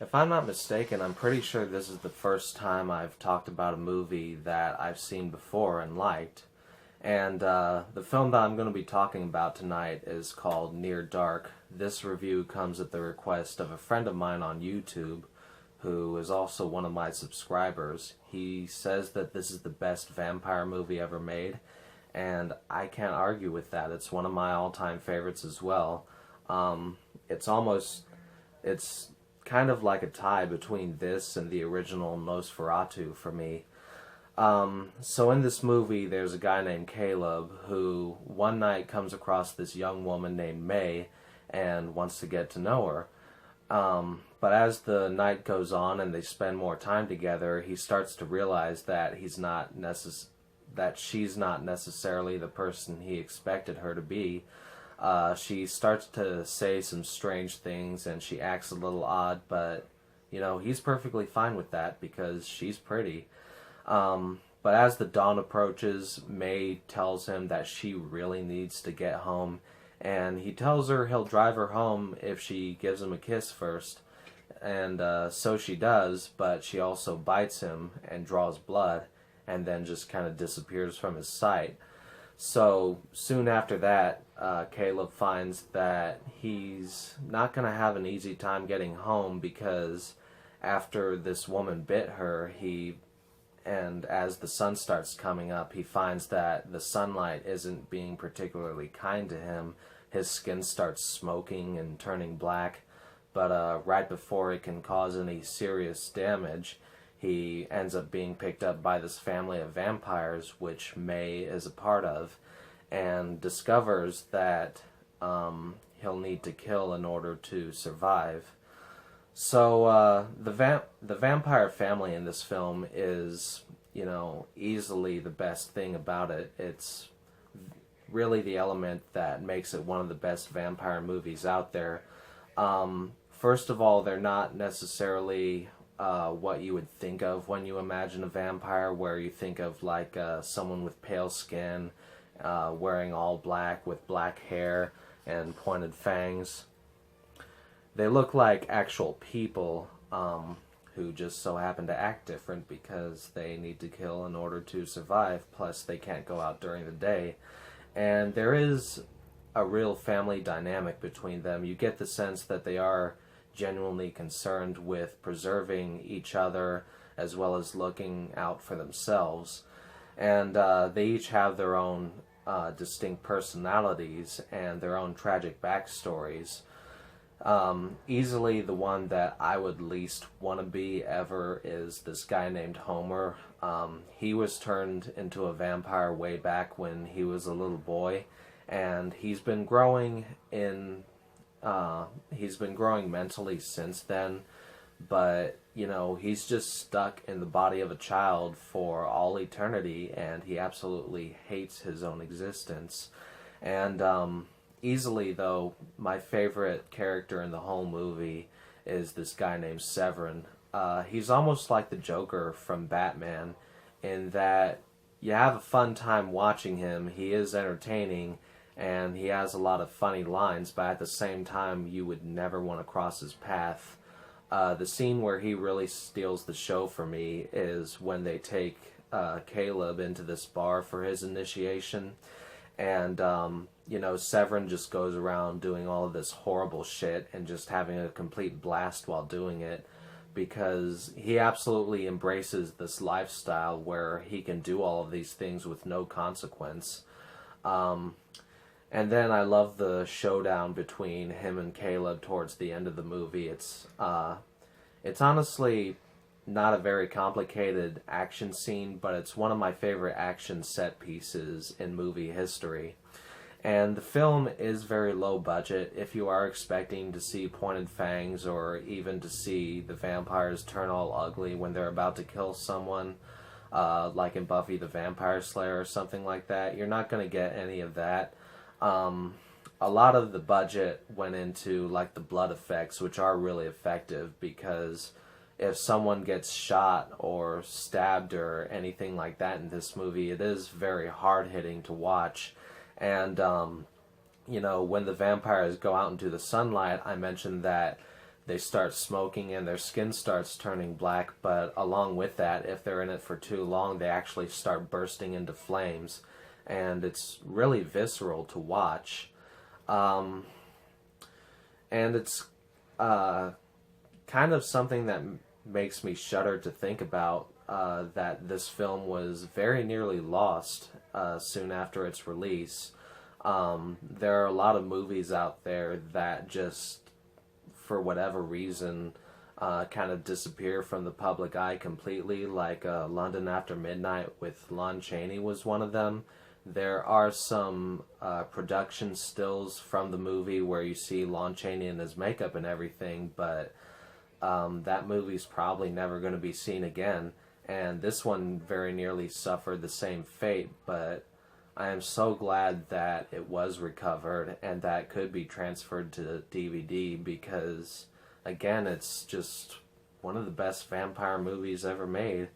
If I'm not mistaken, I'm pretty sure this is the first time I've talked about a movie that I've seen before and liked. And the film that I'm going to be talking about tonight is called Near Dark. This review comes at the request of a friend of mine on YouTube, who is also one of my subscribers. He says that this is the best vampire movie ever made, and I can't argue with that. It's one of my all-time favorites as well. It's it's kind of like a tie between this and the original Nosferatu for me. So in this movie, there's a guy named Caleb who one night comes across this young woman named May and wants to get to know her. But as the night goes on and they spend more time together, he starts to realize that that she's not necessarily the person he expected her to be. She starts to say some strange things and she acts a little odd, but he's perfectly fine with that because she's pretty. But as the dawn approaches, May tells him that she really needs to get home, and he tells her he'll drive her home if she gives him a kiss first. And so she does, but she also bites him and draws blood, and then just kind of disappears from his sight. So soon after that, Caleb finds that he's not going to have an easy time getting home because after this woman bit her, and as the sun starts coming up, he finds that the sunlight isn't being particularly kind to him. His skin starts smoking and turning black, but right before it can cause any serious damage, he ends up being picked up by this family of vampires, which May is a part of, and discovers that he'll need to kill in order to survive. So the vampire family in this film is, easily the best thing about it. It's really the element that makes it one of the best vampire movies out there. First of all, they're not necessarily what you would think of when you imagine a vampire, where you think of like someone with pale skin, wearing all black with black hair and pointed fangs. They look like actual people who just so happen to act different because they need to kill in order to survive, plus they can't go out during the day. And there is a real family dynamic between them. You get the sense that they are genuinely concerned with preserving each other as well as looking out for themselves. And they each have their own distinct personalities and their own tragic backstories. Easily the one that I would least want to be ever is this guy named Homer. He was turned into a vampire way back when he was a little boy, and he's been growing mentally since then, but he's just stuck in the body of a child for all eternity, and he absolutely hates his own existence. And easily, though, my favorite character in the whole movie is this guy named Severin. He's almost like the Joker from Batman in that you have a fun time watching him. He is entertaining, and he has a lot of funny lines, but at the same time, you would never want to cross his path. The scene where he really steals the show for me is when they take Caleb into this bar for his initiation, and Severin just goes around doing all of this horrible shit and just having a complete blast while doing it, because he absolutely embraces this lifestyle where he can do all of these things with no consequence. And then I love the showdown between him and Caleb towards the end of the movie. It's honestly not a very complicated action scene, but it's one of my favorite action set pieces in movie history. And the film is very low budget. If you are expecting to see pointed fangs or even to see the vampires turn all ugly when they're about to kill someone, like in Buffy the Vampire Slayer or something like that, you're not going to get any of that. A lot of the budget went into like the blood effects, which are really effective, because if someone gets shot or stabbed or anything like that in this movie, it is very hard-hitting to watch. And when the vampires go out into the sunlight, I mentioned that they start smoking and their skin starts turning black, but along with that, if they're in it for too long, they actually start bursting into flames, and it's really visceral to watch. And it's kind of something that makes me shudder to think about, that this film was very nearly lost soon after its release. There are a lot of movies out there that just, for whatever reason, kind of disappear from the public eye completely, like London After Midnight with Lon Chaney was one of them. There are some production stills from the movie where you see Lon Chaney in his makeup and everything, but that movie's probably never going to be seen again. And this one very nearly suffered the same fate, but I am so glad that it was recovered and that could be transferred to DVD, because, again, it's just one of the best vampire movies ever made.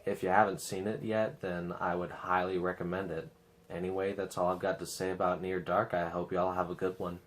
If you haven't seen it yet, then I would highly recommend it. Anyway, that's all I've got to say about Near Dark. I hope y'all have a good one.